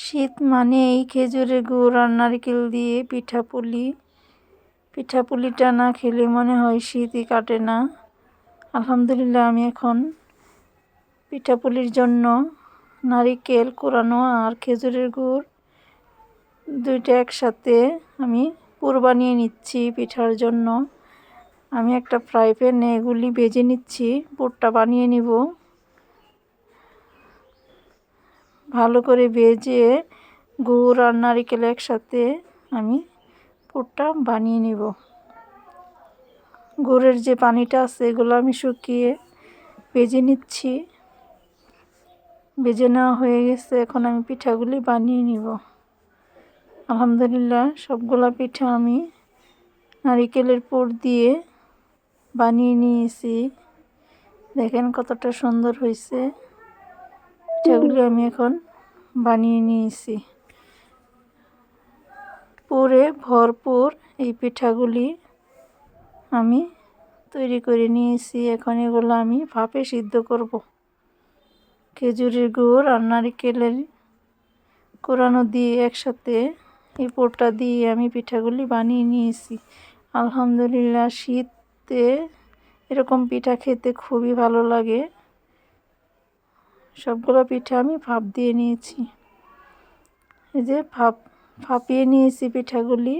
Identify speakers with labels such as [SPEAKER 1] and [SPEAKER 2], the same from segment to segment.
[SPEAKER 1] শীত মানে এই খেজুরের গুড় আর নারকেল দিয়ে পিঠাপুলিটা না খেলে মনে হয় শীতই কাটে না। আলহামদুলিল্লাহ, আমি এখন পিঠাপুলির জন্য নারকেল কোরানো আর খেজুরের গুড় দুইটা একসাথে আমি পুর বানিয়ে নিচ্ছি পিঠার জন্য। আমি একটা ফ্রাই প্যানে এগুলি ভেজে নিচ্ছি, পুরটা বানিয়ে নিব। ভালো করে ভেজে গুড় আর নারকেল একসাথে আমি পুরটা বানিয়ে নিব। গুড়ের যে পানিটা আছে এগুলো আমি শুকিয়ে ভেজে নিচ্ছি। ভেজে নেওয়া হয়ে গেছে, এখন আমি পিঠাগুলি বানিয়ে নিব। আলহামদুলিল্লাহ, সবগুলা পিঠা আমি নারকেলের পুর দিয়ে বানিয়ে নিয়েছি। দেখেন কতটা সুন্দর হয়েছে। পিঠাগুলি আমি এখন বানিয়ে নিয়েছি। পুরে ভরপুর এই পিঠাগুলি আমি তৈরি করে নিয়েছি। এখন এগুলো আমি ভাপে সিদ্ধ করব। খেজুরের গুড় আর নারকেলের কোরানো দিয়ে একসাথে এই পুরটা দিয়ে আমি পিঠাগুলি বানিয়ে নিয়েছি। আলহামদুলিল্লাহ, শীতে এরকম পিঠা খেতে খুবই ভালো লাগে। সবগুলো পিঠা আমি ভাপ দিয়ে নিয়েছি। এই যে ভাপিয়ে নিয়েছি পিঠাগুলি,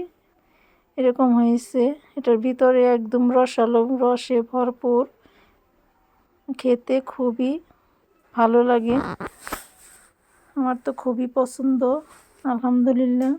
[SPEAKER 1] এরকম হয়েছে। এটার ভিতরে একদম রসালো, রসে ভরপুর, খেতে খুবই ভালো লাগে। আমার তো খুবই পছন্দ। আলহামদুলিল্লাহ।